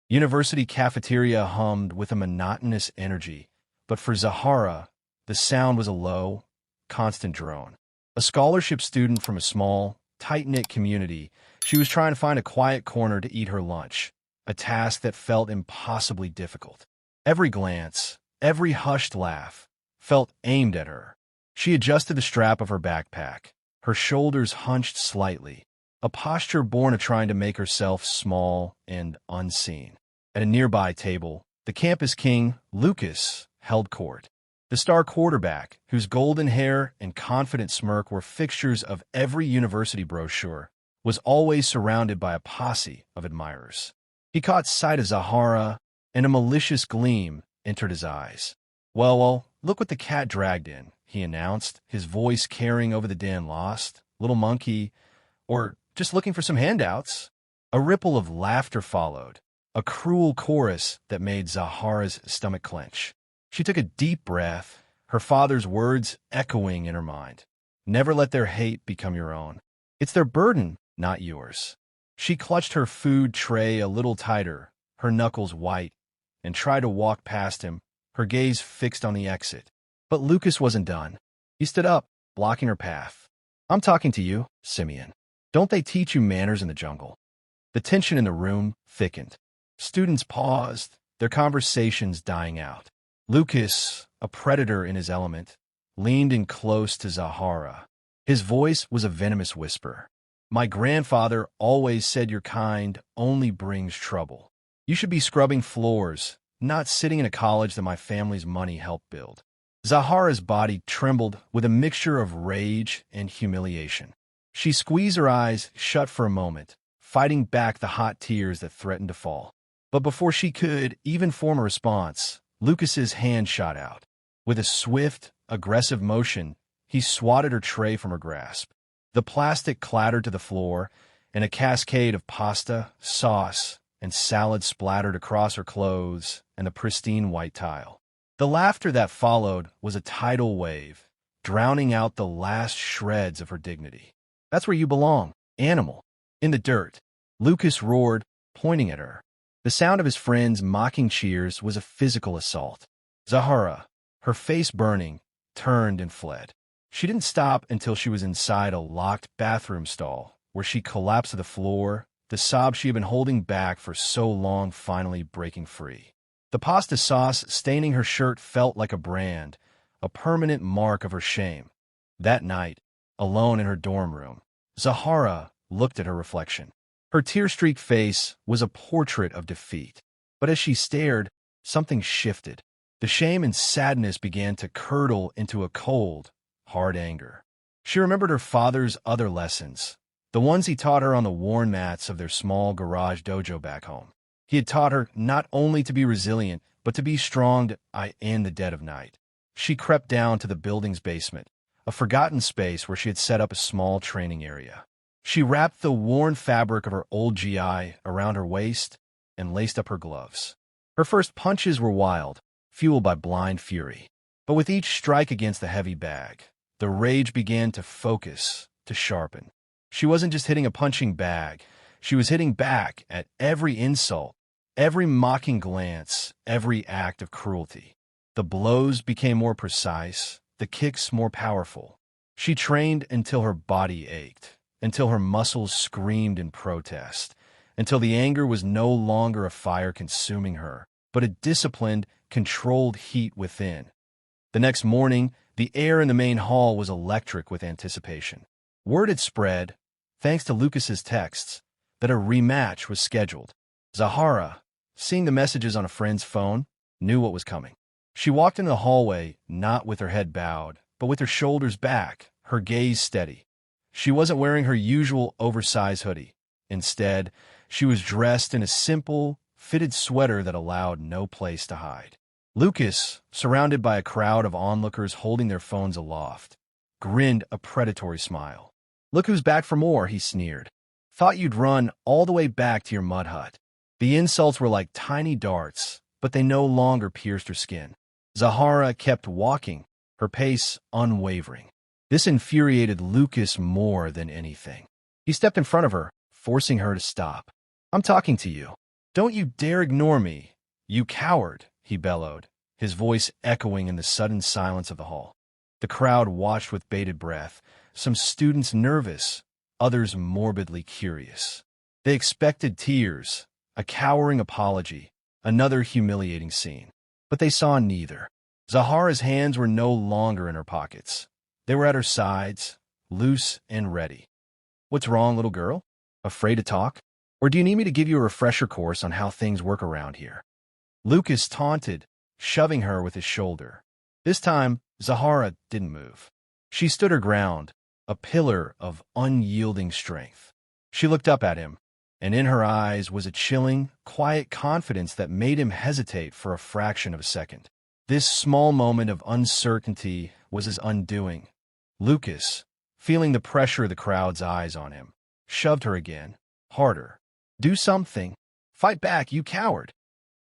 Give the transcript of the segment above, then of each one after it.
University cafeteria hummed with a monotonous energy, but for Zahara, the sound was a low, constant drone. A scholarship student from a small, tight-knit community, she was trying to find a quiet corner to eat her lunch, a task that felt impossibly difficult. Every glance, every hushed laugh, felt aimed at her. She adjusted the strap of her backpack, her shoulders hunched slightly, a posture born of trying to make herself small and unseen. At a nearby table, the campus king, Lucas, held court. The star quarterback, whose golden hair and confident smirk were fixtures of every university brochure, was always surrounded by a posse of admirers. He caught sight of Zahara, and a malicious gleam entered his eyes. Well, look what the cat dragged in, he announced, his voice carrying over the den. Lost, little monkey, or just looking for some handouts? A ripple of laughter followed, a cruel chorus that made Zahara's stomach clench. She took a deep breath, her father's words echoing in her mind. Never let their hate become your own. It's their burden, not yours. She clutched her food tray a little tighter, her knuckles white, and tried to walk past him, her gaze fixed on the exit. But Lucas wasn't done. He stood up, blocking her path. I'm talking to you, Simeon. Don't they teach you manners in the jungle? The tension in the room thickened. Students paused, their conversations dying out. Lucas, a predator in his element, leaned in close to Zahara. His voice was a venomous whisper. My grandfather always said your kind only brings trouble. You should be scrubbing floors, not sitting in a college that my family's money helped build. Zahara's body trembled with a mixture of rage and humiliation. She squeezed her eyes shut for a moment, fighting back the hot tears that threatened to fall. But before she could even form a response, Lucas's hand shot out. With a swift, aggressive motion, he swatted her tray from her grasp. The plastic clattered to the floor, and a cascade of pasta, sauce, and salad splattered across her clothes and the pristine white tile. The laughter that followed was a tidal wave, drowning out the last shreds of her dignity. That's where you belong, animal. In the dirt, Lucas roared, pointing at her. The sound of his friends' mocking cheers was a physical assault. Zahara, her face burning, turned and fled. She didn't stop until she was inside a locked bathroom stall, where she collapsed to the floor, the sob she had been holding back for so long finally breaking free. The pasta sauce staining her shirt felt like a brand, a permanent mark of her shame. That night, alone in her dorm room, Zahara looked at her reflection. Her tear-streaked face was a portrait of defeat. But as she stared, something shifted. The shame and sadness began to curdle into a cold, hard anger. She remembered her father's other lessons, the ones he taught her on the worn mats of their small garage dojo back home. He had taught her not only to be resilient, but to be strong in the dead of night. She crept down to the building's basement, a forgotten space where she had set up a small training area. She wrapped the worn fabric of her old GI around her waist and laced up her gloves. Her first punches were wild, fueled by blind fury. But with each strike against the heavy bag, the rage began to focus, to sharpen. She wasn't just hitting a punching bag. She was hitting back at every insult, every mocking glance, every act of cruelty. The blows became more precise, the kicks more powerful. She trained until her body ached, until her muscles screamed in protest, until the anger was no longer a fire consuming her, but a disciplined, controlled heat within. The next morning, the air in the main hall was electric with anticipation. Word had spread, thanks to Lucas's texts, that a rematch was scheduled. Zahara, seeing the messages on a friend's phone, knew what was coming. She walked into the hallway, not with her head bowed, but with her shoulders back, her gaze steady. She wasn't wearing her usual oversized hoodie. Instead, she was dressed in a simple, fitted sweater that allowed no place to hide. Lucas, surrounded by a crowd of onlookers holding their phones aloft, grinned a predatory smile. "Look who's back for more," he sneered. "Thought you'd run all the way back to your mud hut." The insults were like tiny darts, but they no longer pierced her skin. Zahara kept walking, her pace unwavering. This infuriated Lucas more than anything. He stepped in front of her, forcing her to stop. "I'm talking to you. "Don't you dare ignore me, you coward," he bellowed, his voice echoing in the sudden silence of the hall. The crowd watched with bated breath, some students nervous, others morbidly curious. They expected tears, a cowering apology, another humiliating scene. But they saw neither. Zahara's hands were no longer in her pockets. They were at her sides, loose and ready. "What's wrong, little girl? Afraid to talk? Or do you need me to give you a refresher course on how things work around here?" Lucas taunted, shoving her with his shoulder. This time, Zahara didn't move. She stood her ground, a pillar of unyielding strength. She looked up at him, and in her eyes was a chilling, quiet confidence that made him hesitate for a fraction of a second. This small moment of uncertainty was his undoing. Lucas, feeling the pressure of the crowd's eyes on him, shoved her again, harder. "Do something. Fight back, you coward."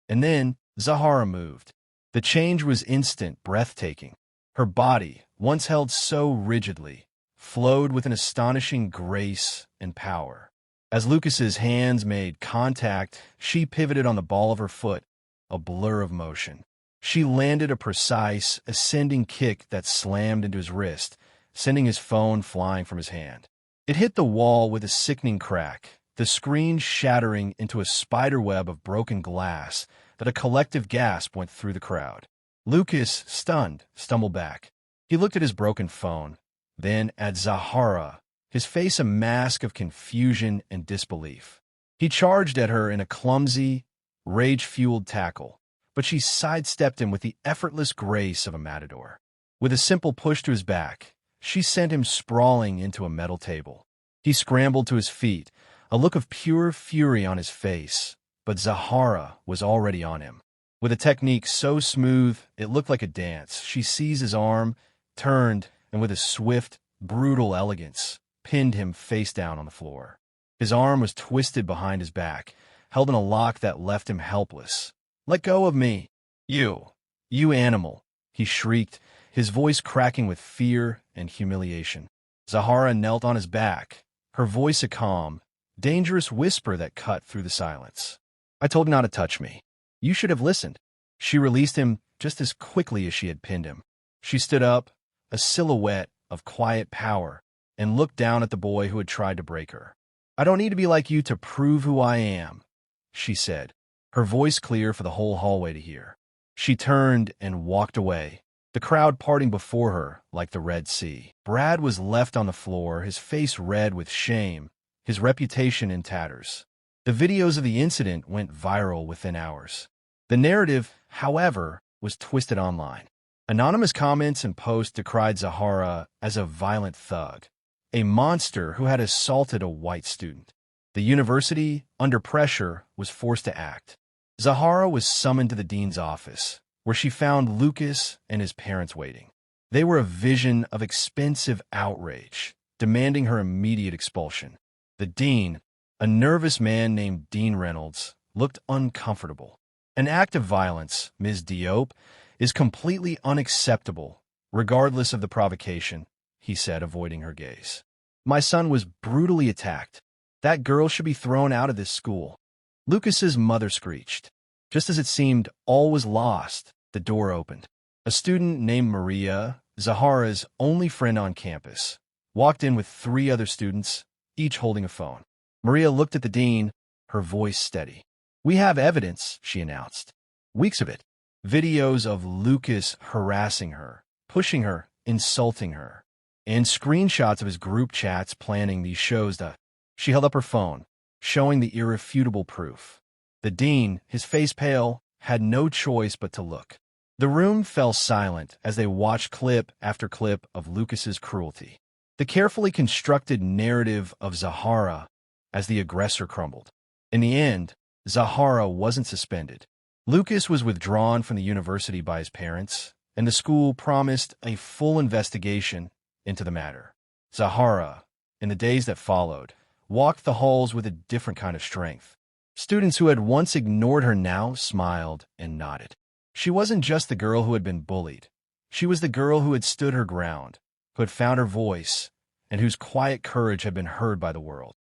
And then Zahara moved. The change was instant, breathtaking. Her body, once held so rigidly, flowed with an astonishing grace and power. As Lucas's hands made contact, she pivoted on the ball of her foot, a blur of motion. She landed a precise, ascending kick that slammed into his wrist, sending his phone flying from his hand. It hit the wall with a sickening crack, the screen shattering into a spiderweb of broken glass that a collective gasp went through the crowd. Lucas, stunned, stumbled back. He looked at his broken phone, then at Zahara, his face a mask of confusion and disbelief. He charged at her in a clumsy, rage-fueled tackle, but she sidestepped him with the effortless grace of a matador. With a simple push to his back, she sent him sprawling into a metal table. He scrambled to his feet, a look of pure fury on his face, but Zahara was already on him. With a technique so smooth it looked like a dance, she seized his arm, turned, and with a swift, brutal elegance, pinned him face down on the floor. His arm was twisted behind his back, held in a lock that left him helpless. "Let go of me! You animal!" he shrieked, his voice cracking with fear and humiliation. Zahara knelt on his back, her voice a calm, dangerous whisper that cut through the silence. "I told you not to touch me. You should have listened." She released him just as quickly as she had pinned him. She stood up, a silhouette of quiet power, and looked down at the boy who had tried to break her. "I don't need to be like you to prove who I am," she said, her voice clear for the whole hallway to hear. She turned and walked away, the crowd parting before her like the Red Sea. Brad was left on the floor, his face red with shame, his reputation in tatters. The videos of the incident went viral within hours. The narrative, however, was twisted online. Anonymous comments and posts decried Zahara as a violent thug, a monster who had assaulted a white student. The university, under pressure, was forced to act. Zahara was summoned to the dean's office, where she found Lucas and his parents waiting. They were a vision of expensive outrage, demanding her immediate expulsion. The dean, a nervous man named Dean Reynolds, looked uncomfortable. "An act of violence, Ms. Diop, is completely unacceptable, regardless of the provocation," he said, avoiding her gaze. "My son was brutally attacked. That girl should be thrown out of this school." Lucas's mother screeched. Just as it seemed all was lost, the door opened. A student named Maria, Zahara's only friend on campus, walked in with 3 other students, each holding a phone. Maria looked at the dean, her voice steady. "We have evidence," she announced. "Weeks of it. Videos of Lucas harassing her, pushing her, insulting her, and screenshots of his group chats planning these shows to..." She held up her phone, showing the irrefutable proof. The dean, his face pale, had no choice but to look. The room fell silent as they watched clip after clip of Lucas's cruelty. The carefully constructed narrative of Zahara as the aggressor crumbled. In the end, Zahara wasn't suspended. Lucas was withdrawn from the university by his parents, and the school promised a full investigation into the matter. Zahara, in the days that followed, walked the halls with a different kind of strength. Students who had once ignored her now smiled and nodded. She wasn't just the girl who had been bullied. She was the girl who had stood her ground, who had found her voice, and whose quiet courage had been heard by the world.